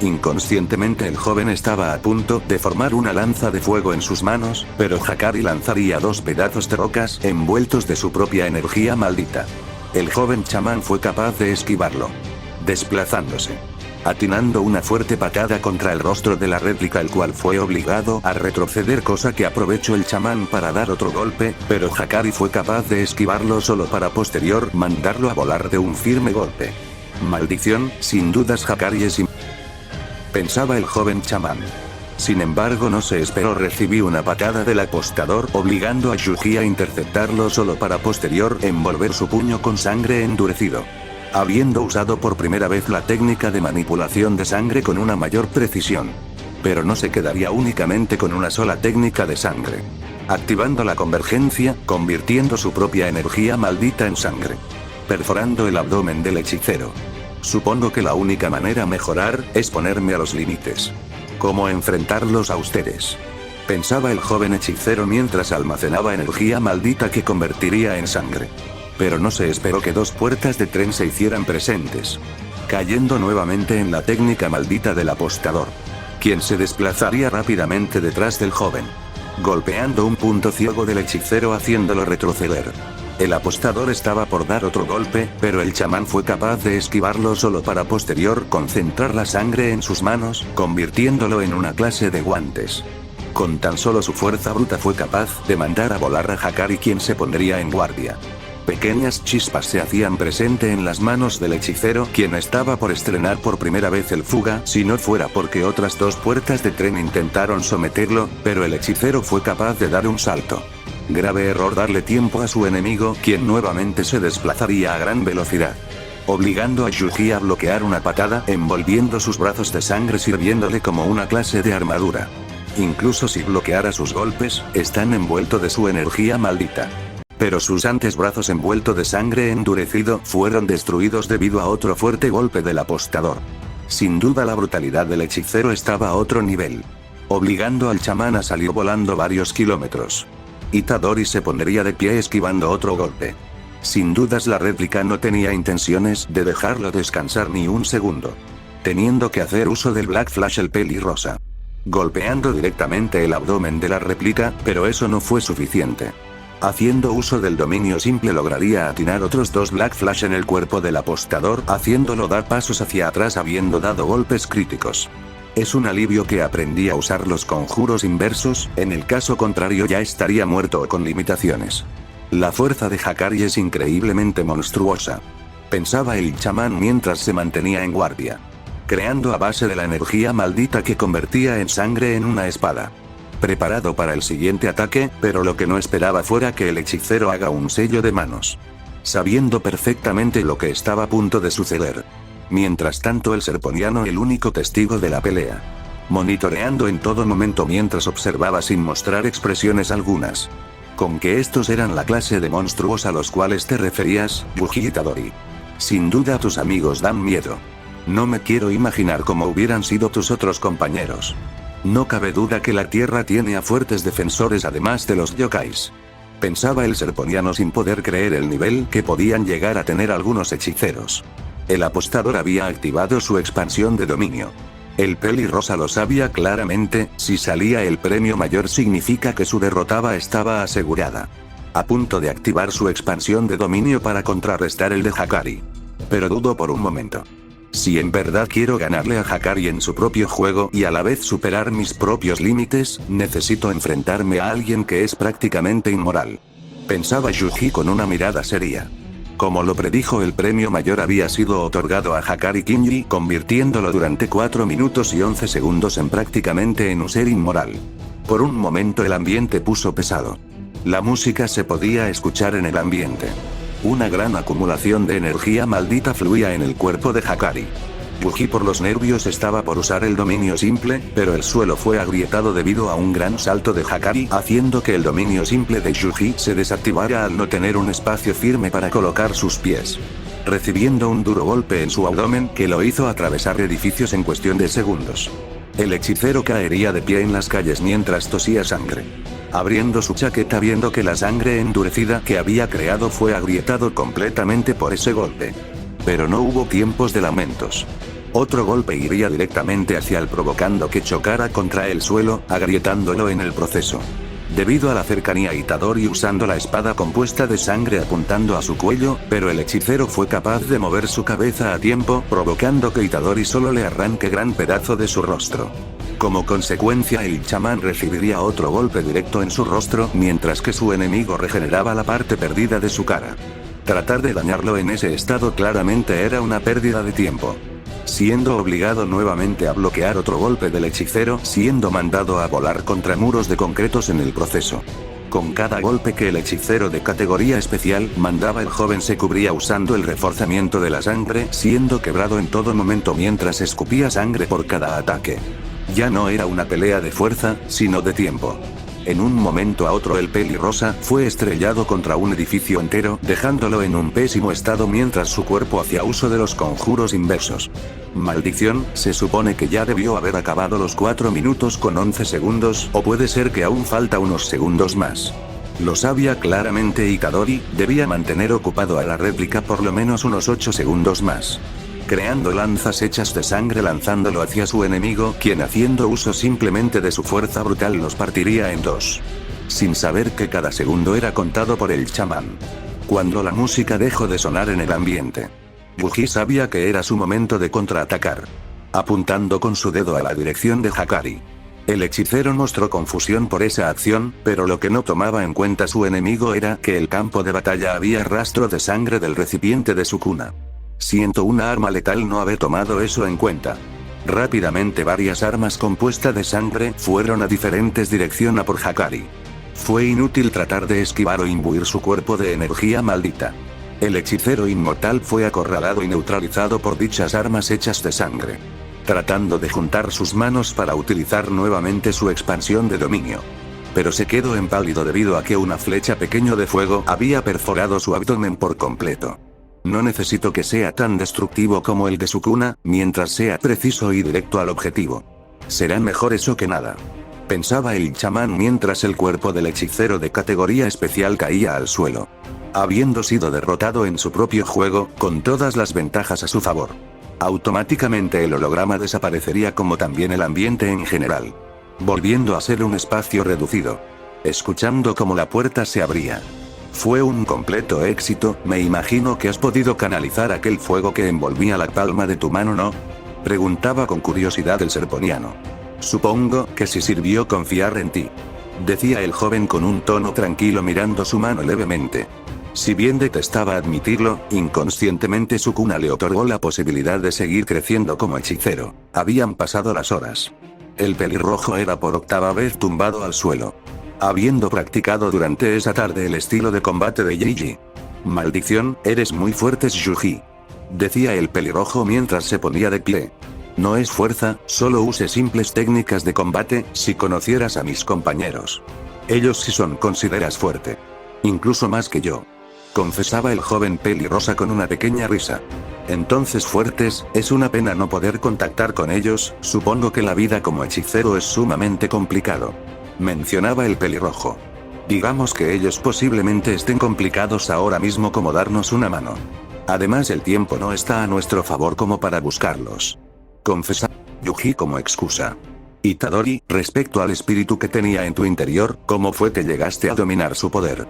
Inconscientemente el joven estaba a punto de formar una lanza de fuego en sus manos, pero Hakari lanzaría 2 pedazos de rocas envueltos de su propia energía maldita. El joven chamán fue capaz de esquivarlo, desplazándose, atinando una fuerte patada contra el rostro de la réplica, el cual fue obligado a retroceder, cosa que aprovechó el chamán para dar otro golpe, pero Hakari fue capaz de esquivarlo solo para posterior mandarlo a volar de un firme golpe. Maldición, sin dudas Hakari es pensaba el joven chamán. Sin embargo, no se esperó, recibió una patada del apostador, obligando a Yuji a interceptarlo solo para posterior envolver su puño con sangre endurecido. Habiendo usado por primera vez la técnica de manipulación de sangre con una mayor precisión. Pero no se quedaría únicamente con una sola técnica de sangre. Activando la convergencia, convirtiendo su propia energía maldita en sangre. Perforando el abdomen del hechicero. Supongo que la única manera mejorar es ponerme a los límites. ¿Cómo enfrentarlos a ustedes?, pensaba el joven hechicero mientras almacenaba energía maldita que convertiría en sangre. Pero no se esperó que 2 puertas de tren se hicieran presentes, cayendo nuevamente en la técnica maldita del apostador, quien se desplazaría rápidamente detrás del joven, golpeando un punto ciego del hechicero haciéndolo retroceder. El apostador estaba por dar otro golpe, pero el chamán fue capaz de esquivarlo solo para posterior concentrar la sangre en sus manos, convirtiéndolo en una clase de guantes. Con tan solo su fuerza bruta fue capaz de mandar a volar a Hakari, quien se pondría en guardia. Pequeñas chispas se hacían presente en las manos del hechicero, quien estaba por estrenar por primera vez el fuga, si no fuera porque otras 2 puertas de tren intentaron someterlo, pero el hechicero fue capaz de dar un salto. Grave error darle tiempo a su enemigo, quien nuevamente se desplazaría a gran velocidad, obligando a Yuji a bloquear una patada, envolviendo sus brazos de sangre sirviéndole como una clase de armadura. Incluso si bloqueara sus golpes, están envueltos de su energía maldita. Pero sus antebrazos envueltos de sangre endurecido fueron destruidos debido a otro fuerte golpe del apostador. Sin duda la brutalidad del hechicero estaba a otro nivel, obligando al chamán a salir volando varios kilómetros. Itadori se pondría de pie esquivando otro golpe. Sin dudas la réplica no tenía intenciones de dejarlo descansar ni un segundo, teniendo que hacer uso del Black Flash, el pelirrosa, golpeando directamente el abdomen de la réplica, pero eso no fue suficiente. Haciendo uso del dominio simple lograría atinar otros 2 Black Flash en el cuerpo del apostador, haciéndolo dar pasos hacia atrás habiendo dado golpes críticos. Es un alivio que aprendí a usar los conjuros inversos, en el caso contrario ya estaría muerto o con limitaciones. La fuerza de Hakari es increíblemente monstruosa, pensaba el chamán mientras se mantenía en guardia, creando a base de la energía maldita que convertía en sangre en una espada. Preparado para el siguiente ataque, pero lo que no esperaba fuera que el hechicero haga un sello de manos, sabiendo perfectamente lo que estaba a punto de suceder. Mientras tanto el serponiano, el único testigo de la pelea, monitoreando en todo momento mientras observaba sin mostrar expresiones algunas. ¿Con que estos eran la clase de monstruos a los cuales te referías, Yuji Itadori? Sin duda tus amigos dan miedo. No me quiero imaginar cómo hubieran sido tus otros compañeros. No cabe duda que la tierra tiene a fuertes defensores además de los yokais, pensaba el serponiano sin poder creer el nivel que podían llegar a tener algunos hechiceros. El apostador había activado su expansión de dominio. El pelirrosa lo sabía claramente, si salía el premio mayor significa que su derrota estaba asegurada. A punto de activar su expansión de dominio para contrarrestar el de Hakari. Pero dudo por un momento. Si en verdad quiero ganarle a Hakari en su propio juego y a la vez superar mis propios límites, necesito enfrentarme a alguien que es prácticamente inmoral, pensaba Yuji con una mirada seria. Como lo predijo, el premio mayor había sido otorgado a Hakari Kinji, convirtiéndolo durante 4 minutos y 11 segundos en prácticamente en un ser inmoral. Por un momento el ambiente puso pesado. La música se podía escuchar en el ambiente. Una gran acumulación de energía maldita fluía en el cuerpo de Hakari. Yuji por los nervios estaba por usar el dominio simple, pero el suelo fue agrietado debido a un gran salto de Hakari, haciendo que el dominio simple de Yuji se desactivara al no tener un espacio firme para colocar sus pies, recibiendo un duro golpe en su abdomen que lo hizo atravesar edificios en cuestión de segundos. El hechicero caería de pie en las calles mientras tosía sangre, abriendo su chaqueta viendo que la sangre endurecida que había creado fue agrietado completamente por ese golpe. Pero no hubo tiempos de lamentos. Otro golpe iría directamente hacia él provocando que chocara contra el suelo, agrietándolo en el proceso. Debido a la cercanía Itadori usando la espada compuesta de sangre apuntando a su cuello, pero el hechicero fue capaz de mover su cabeza a tiempo, provocando que Itadori solo le arranque gran pedazo de su rostro. Como consecuencia el chamán recibiría otro golpe directo en su rostro, mientras que su enemigo regeneraba la parte perdida de su cara. Tratar de dañarlo en ese estado claramente era una pérdida de tiempo. Siendo obligado nuevamente a bloquear otro golpe del hechicero, siendo mandado a volar contra muros de concretos en el proceso. Con cada golpe que el hechicero de categoría especial mandaba el joven se cubría usando el reforzamiento de la sangre, siendo quebrado en todo momento mientras escupía sangre por cada ataque. Ya no era una pelea de fuerza, sino de tiempo. En un momento a otro el pelirrosa fue estrellado contra un edificio entero, dejándolo en un pésimo estado mientras su cuerpo hacía uso de los conjuros inversos. Maldición, se supone que ya debió haber acabado los 4 minutos con 11 segundos, o puede ser que aún falta unos segundos más. Lo sabía claramente Itadori, debía mantener ocupado a la réplica por lo menos unos 8 segundos más. Creando lanzas hechas de sangre lanzándolo hacia su enemigo, quien haciendo uso simplemente de su fuerza brutal los partiría en dos. Sin saber que cada segundo era contado por el chamán. Cuando la música dejó de sonar en el ambiente, Yuji sabía que era su momento de contraatacar. Apuntando con su dedo a la dirección de Hakari. El hechicero mostró confusión por esa acción, pero lo que no tomaba en cuenta su enemigo era que el campo de batalla había rastro de sangre del recipiente de su cuna. Siento una arma letal no haber tomado eso en cuenta. Rápidamente varias armas compuestas de sangre fueron a diferentes direcciones por Hakari. Fue inútil tratar de esquivar o imbuir su cuerpo de energía maldita. El hechicero inmortal fue acorralado y neutralizado por dichas armas hechas de sangre. Tratando de juntar sus manos para utilizar nuevamente su expansión de dominio. Pero se quedó empálido debido a que una flecha pequeño de fuego había perforado su abdomen por completo. No necesito que sea tan destructivo como el de su cuna, mientras sea preciso y directo al objetivo. Será mejor eso que nada. Pensaba el chamán mientras el cuerpo del hechicero de categoría especial caía al suelo. Habiendo sido derrotado en su propio juego, con todas las ventajas a su favor. Automáticamente el holograma desaparecería como también el ambiente en general. Volviendo a ser un espacio reducido. Escuchando cómo la puerta se abría. Fue un completo éxito, me imagino que has podido canalizar aquel fuego que envolvía la palma de tu mano, ¿no? Preguntaba con curiosidad el serponiano. Supongo que sí sirvió confiar en ti. Decía el joven con un tono tranquilo mirando su mano levemente. Si bien detestaba admitirlo, inconscientemente su cuna le otorgó la posibilidad de seguir creciendo como hechicero. Habían pasado las horas. El pelirrojo era por octava vez tumbado al suelo. Habiendo practicado durante esa tarde el estilo de combate de Yeiji. Maldición, eres muy fuerte Yuji. Decía el pelirrojo mientras se ponía de pie. No es fuerza, solo use simples técnicas de combate, si conocieras a mis compañeros. Ellos sí son consideras fuerte. Incluso más que yo. Confesaba el joven pelirrosa con una pequeña risa. Entonces fuertes, es una pena no poder contactar con ellos, supongo que la vida como hechicero es sumamente complicado. Mencionaba el pelirrojo. Digamos que ellos posiblemente estén complicados ahora mismo como darnos una mano. Además el tiempo no está a nuestro favor como para buscarlos. Confesaba Yuji como excusa. Itadori, respecto al espíritu que tenía en tu interior, ¿cómo fue que llegaste a dominar su poder?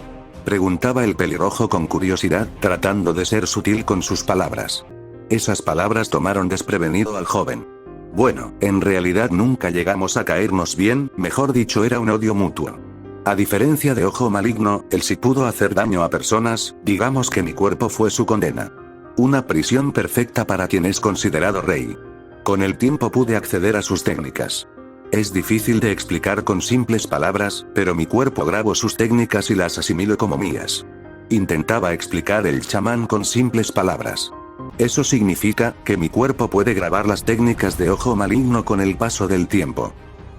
Preguntaba el pelirrojo con curiosidad, tratando de ser sutil con sus palabras. Esas palabras tomaron desprevenido al joven. Bueno, en realidad nunca llegamos a caernos bien, mejor dicho era un odio mutuo. A diferencia de Ojo Maligno, él sí pudo hacer daño a personas, digamos que mi cuerpo fue su condena. Una prisión perfecta para quien es considerado rey. Con el tiempo pude acceder a sus técnicas. Es difícil de explicar con simples palabras, pero mi cuerpo grabó sus técnicas y las asimiló como mías. Intentaba explicar el chamán con simples palabras. Eso significa que mi cuerpo puede grabar las técnicas de Ojo Maligno con el paso del tiempo.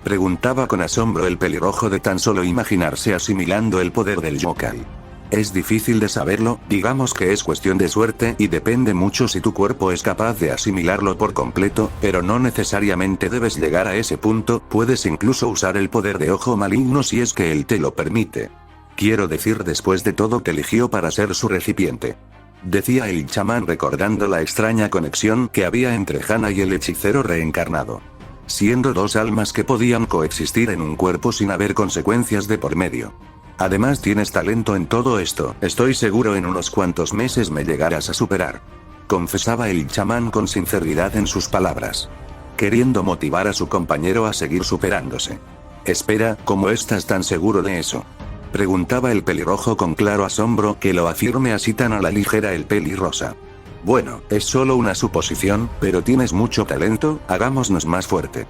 Preguntaba con asombro el pelirrojo de tan solo imaginarse asimilando el poder del yokai. Es difícil de saberlo, digamos que es cuestión de suerte y depende mucho si tu cuerpo es capaz de asimilarlo por completo, pero no necesariamente debes llegar a ese punto, puedes incluso usar el poder de Ojo Maligno si es que él te lo permite. Quiero decir, después de todo te eligió para ser su recipiente. decía el chamán recordando la extraña conexión que había entre Hana y el hechicero reencarnado. Siendo dos almas que podían coexistir en un cuerpo sin haber consecuencias de por medio. Además tienes talento en todo esto, estoy seguro en unos cuantos meses me llegarás a superar. Confesaba el chamán con sinceridad en sus palabras. Queriendo motivar a su compañero a seguir superándose. Espera, ¿cómo estás tan seguro de eso? Preguntaba el pelirrojo con claro asombro que lo afirme así tan a la ligera el pelirrosa. Bueno, es solo una suposición, pero tienes mucho talento, hagámonos más fuerte.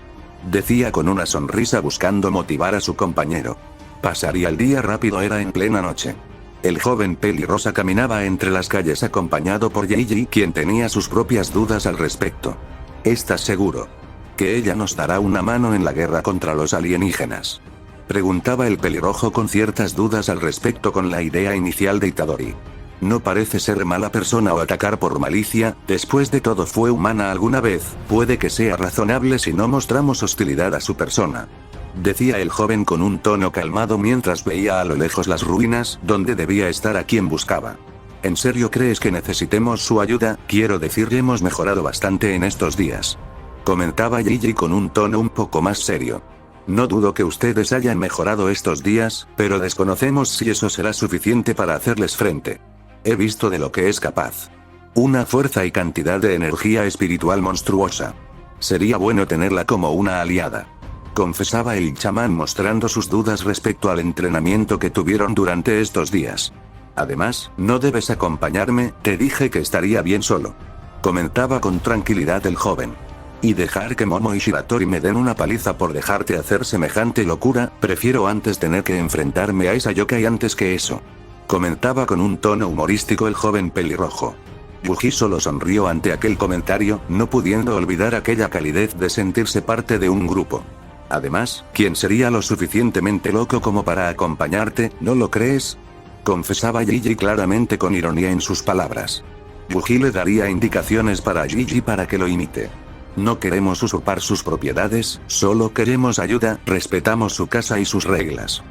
Decía con una sonrisa buscando motivar a su compañero. Pasaría el día rápido, era en plena noche. El joven pelirrosa caminaba entre las calles acompañado por Gigi, quien tenía sus propias dudas al respecto. ¿Estás seguro? ¿Que ella nos dará una mano en la guerra contra los alienígenas? Preguntaba el pelirrojo con ciertas dudas al respecto con la idea inicial de Itadori. No parece ser mala persona o atacar por malicia, después de todo fue humana alguna vez, puede que sea razonable si no mostramos hostilidad a su persona. Decía el joven con un tono calmado mientras veía a lo lejos las ruinas, donde debía estar a quien buscaba. ¿En serio crees que necesitemos su ayuda? Quiero decir, hemos mejorado bastante en estos días. Comentaba Gigi con un tono un poco más serio. No dudo que ustedes hayan mejorado estos días, pero desconocemos si eso será suficiente para hacerles frente. He visto de lo que es capaz. Una fuerza y cantidad de energía espiritual monstruosa. Sería bueno tenerla como una aliada. Confesaba el chamán mostrando sus dudas respecto al entrenamiento que tuvieron durante estos días. Además, no debes acompañarme, te dije que estaría bien solo. Comentaba con tranquilidad el joven. Y dejar que Momo y Shiratori me den una paliza por dejarte hacer semejante locura, prefiero antes tener que enfrentarme a esa yokai antes que eso. Comentaba con un tono humorístico el joven pelirrojo. Yuji solo sonrió ante aquel comentario, no pudiendo olvidar aquella calidez de sentirse parte de un grupo. Además, ¿quién sería lo suficientemente loco como para acompañarte, no lo crees? Confesaba Gigi claramente con ironía en sus palabras. Yuji le daría indicaciones para Gigi para que lo imite. No queremos usurpar sus propiedades, solo queremos ayuda, respetamos su casa y sus reglas.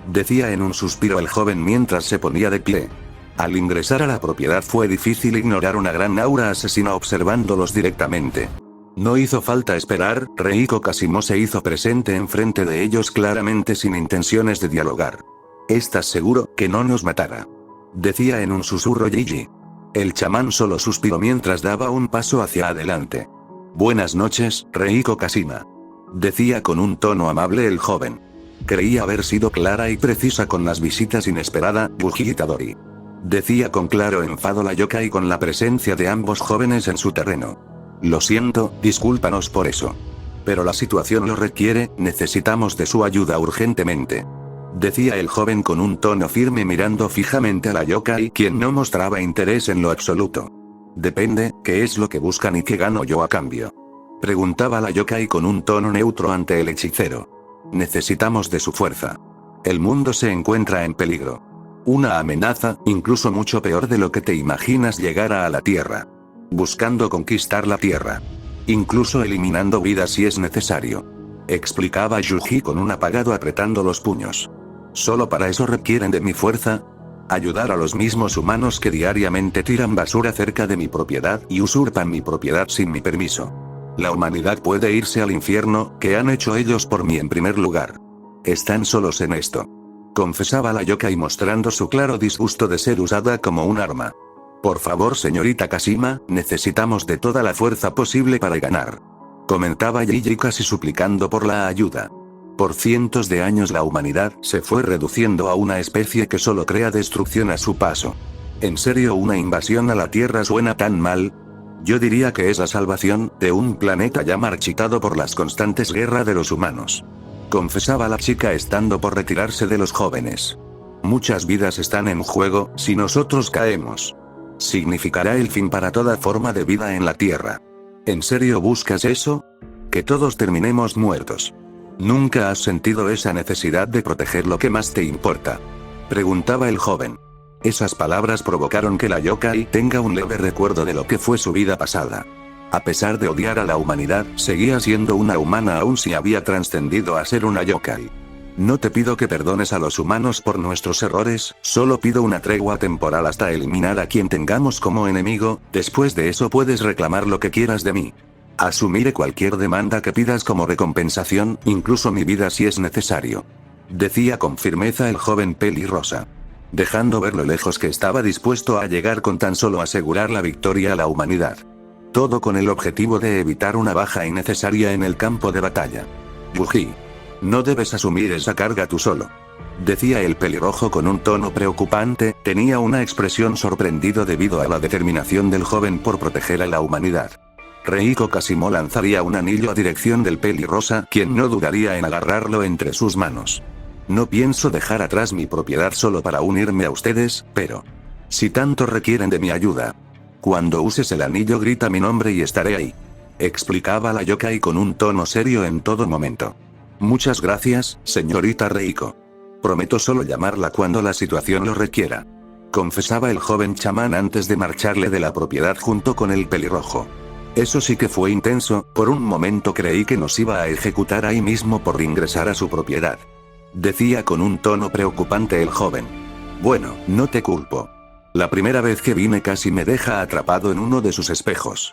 Decía en un suspiro el joven mientras se ponía de pie. Al ingresar a la propiedad fue difícil ignorar una gran aura asesina observándolos directamente. No hizo falta esperar, Reiko Kasimo se hizo presente enfrente de ellos claramente sin intenciones de dialogar. ¿Estás seguro que no nos matará? Decía en un susurro Gigi. El chamán solo suspiró mientras daba un paso hacia adelante. Buenas noches, Reiko Kasima. Decía con un tono amable el joven. Creía haber sido clara y precisa con las visitas inesperadas, Yuji Itadori. Decía con claro enfado la yokai con la presencia de ambos jóvenes en su terreno. Lo siento, discúlpanos por eso. Pero la situación lo requiere, necesitamos de su ayuda urgentemente. Decía el joven con un tono firme mirando fijamente a la yokai, quien no mostraba interés en lo absoluto. Depende, ¿qué es lo que buscan y qué gano yo a cambio? Preguntaba la yokai con un tono neutro ante el hechicero. Necesitamos de su fuerza. El mundo se encuentra en peligro. Una amenaza, incluso mucho peor de lo que te imaginas, llegará a la Tierra. Buscando conquistar la Tierra. Incluso eliminando vidas si es necesario. Explicaba Yuji con un apagado apretando los puños. Solo para eso requieren de mi fuerza. Ayudar a los mismos humanos que diariamente tiran basura cerca de mi propiedad y usurpan mi propiedad sin mi permiso. La humanidad puede irse al infierno, ¿qué han hecho ellos por mí en primer lugar? Están solos en esto. Confesaba la yokai mostrando su claro disgusto de ser usada como un arma. Por favor, señorita Kasima, necesitamos de toda la fuerza posible para ganar. Comentaba Gigi casi suplicando por la ayuda. Por cientos de años la humanidad se fue reduciendo a una especie que solo crea destrucción a su paso. ¿En serio una invasión a la Tierra suena tan mal? Yo diría que es la salvación de un planeta ya marchitado por las constantes guerras de los humanos. Confesaba la chica estando por retirarse de los jóvenes. Muchas vidas están en juego, si nosotros caemos. Significará el fin para toda forma de vida en la Tierra. ¿En serio buscas eso? Que todos terminemos muertos. ¿Nunca has sentido esa necesidad de proteger lo que más te importa? Preguntaba el joven. Esas palabras provocaron que la yokai tenga un leve recuerdo de lo que fue su vida pasada. A pesar de odiar a la humanidad, seguía siendo una humana aun si había trascendido a ser una yokai. No te pido que perdones a los humanos por nuestros errores, solo pido una tregua temporal hasta eliminar a quien tengamos como enemigo, después de eso puedes reclamar lo que quieras de mí. Asumiré cualquier demanda que pidas como recompensación, incluso mi vida si es necesario. Decía con firmeza el joven pelirrosa, dejando ver lo lejos que estaba dispuesto a llegar con tan solo asegurar la victoria a la humanidad. Todo con el objetivo de evitar una baja innecesaria en el campo de batalla. Yuji. No debes asumir esa carga tú solo. Decía el pelirrojo con un tono preocupante, tenía una expresión sorprendido debido a la determinación del joven por proteger a la humanidad. Reiko Kasimo lanzaría un anillo a dirección del pelirrosa, quien no dudaría en agarrarlo entre sus manos. No pienso dejar atrás mi propiedad solo para unirme a ustedes, pero... si tanto requieren de mi ayuda. Cuando uses el anillo grita mi nombre y estaré ahí. Explicaba la yokai con un tono serio en todo momento. Muchas gracias, señorita Reiko. Prometo solo llamarla cuando la situación lo requiera. Confesaba el joven chamán antes de marcharle de la propiedad junto con el pelirrojo. Eso sí que fue intenso, por un momento creí que nos iba a ejecutar ahí mismo por ingresar a su propiedad. Decía con un tono preocupante el joven. Bueno, no te culpo. La primera vez que vine casi me deja atrapado en uno de sus espejos.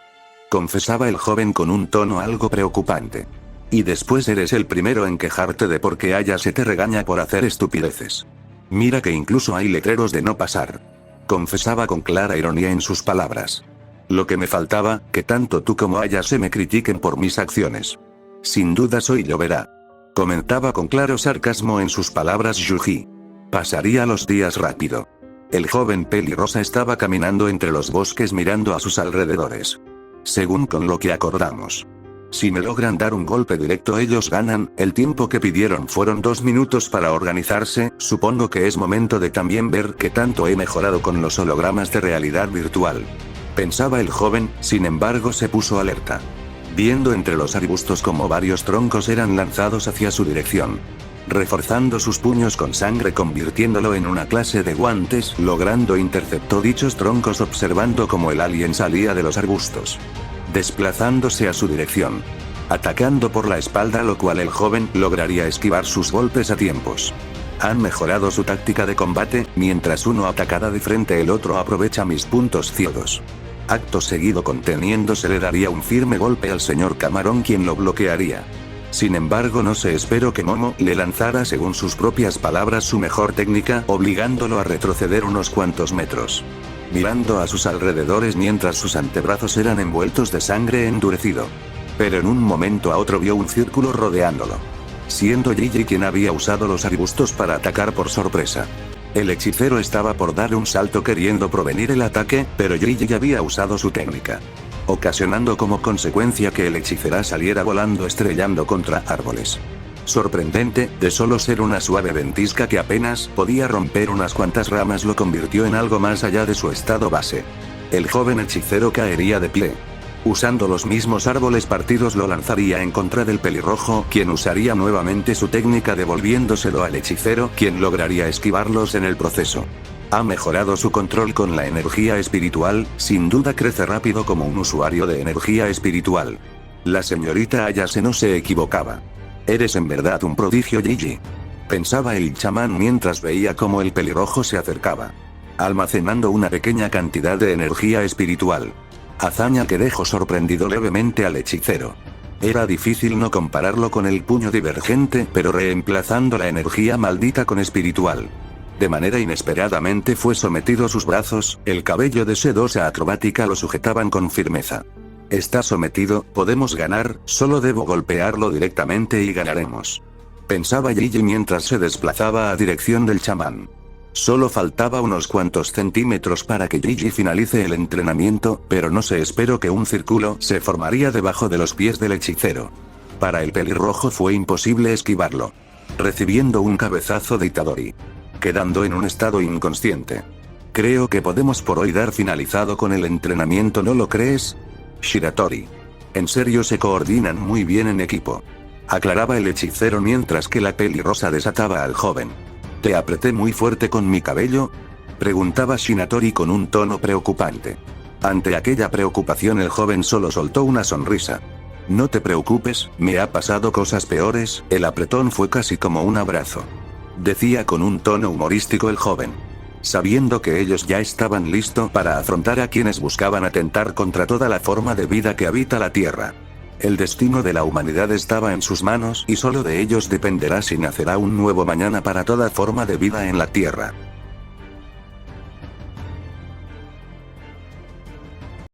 Confesaba el joven con un tono algo preocupante. Y después eres el primero en quejarte de por qué Aya se te regaña por hacer estupideces. Mira que incluso hay letreros de no pasar. Confesaba con clara ironía en sus palabras. Lo que me faltaba, que tanto tú como Aya se me critiquen por mis acciones. Sin duda soy lloverá. Comentaba con claro sarcasmo en sus palabras Yuji. Pasaría los días rápido. El joven pelirrosa estaba caminando entre los bosques mirando a sus alrededores. Según con lo que acordamos. Si me logran dar un golpe directo ellos ganan, el tiempo que pidieron fueron 2 minutos para organizarse, supongo que es momento de también ver qué tanto he mejorado con los hologramas de realidad virtual. Pensaba el joven, sin embargo se puso alerta. Viendo entre los arbustos como varios troncos eran lanzados hacia su dirección. Reforzando sus puños con sangre convirtiéndolo en una clase de guantes, logrando interceptó dichos troncos observando cómo el alien salía de los arbustos. Desplazándose a su dirección. Atacando por la espalda lo cual el joven lograría esquivar sus golpes a tiempos. Han mejorado su táctica de combate, mientras uno atacada de frente el otro aprovecha mis puntos ciegos. Acto seguido conteniéndose le daría un firme golpe al señor Camarón quien lo bloquearía. Sin embargo no se esperó que Momo le lanzara según sus propias palabras su mejor técnica, obligándolo a retroceder unos cuantos metros. Mirando a sus alrededores mientras sus antebrazos eran envueltos de sangre endurecido. Pero en un momento a otro vio un círculo rodeándolo. Siendo Gigi quien había usado los arbustos para atacar por sorpresa. El hechicero estaba por dar un salto queriendo prevenir el ataque, pero Gigi había usado su técnica. Ocasionando como consecuencia que el hechicera saliera volando estrellando contra árboles. Sorprendente, de solo ser una suave ventisca que apenas podía romper unas cuantas ramas lo convirtió en algo más allá de su estado base. El joven hechicero caería de pie. Usando los mismos árboles partidos lo lanzaría en contra del pelirrojo, quien usaría nuevamente su técnica devolviéndoselo al hechicero, quien lograría esquivarlos en el proceso. Ha mejorado su control con la energía espiritual, sin duda crece rápido como un usuario de energía espiritual. La señorita Ayase no se equivocaba. Eres en verdad un prodigio Gigi. Pensaba el chamán mientras veía cómo el pelirrojo se acercaba. Almacenando una pequeña cantidad de energía espiritual. Hazaña que dejó sorprendido levemente al hechicero. Era difícil no compararlo con el puño divergente, pero reemplazando la energía maldita con espiritual. De manera inesperadamente fue sometido a sus brazos, el cabello de sedosa acrobática lo sujetaban con firmeza. Está sometido, podemos ganar, solo debo golpearlo directamente y ganaremos. Pensaba Gigi mientras se desplazaba a dirección del chamán. Solo faltaba unos cuantos centímetros para que Gigi finalice el entrenamiento, pero no se esperó que un círculo se formaría debajo de los pies del hechicero. Para el pelirrojo fue imposible esquivarlo. Recibiendo un cabezazo de Itadori. Quedando en un estado inconsciente. Creo que podemos por hoy dar finalizado con el entrenamiento, ¿no lo crees? Shiratori. En serio se coordinan muy bien en equipo. Aclaraba el hechicero mientras que la pelirrosa desataba al joven. ¿Te apreté muy fuerte con mi cabello? Preguntaba Shinatori con un tono preocupante. Ante aquella preocupación el joven solo soltó una sonrisa. No te preocupes, me ha pasado cosas peores. El apretón fue casi como un abrazo. Decía con un tono humorístico el joven. Sabiendo que ellos ya estaban listos para afrontar a quienes buscaban atentar contra toda la forma de vida que habita la Tierra. El destino de la humanidad estaba en sus manos y solo de ellos dependerá si nacerá un nuevo mañana para toda forma de vida en la Tierra.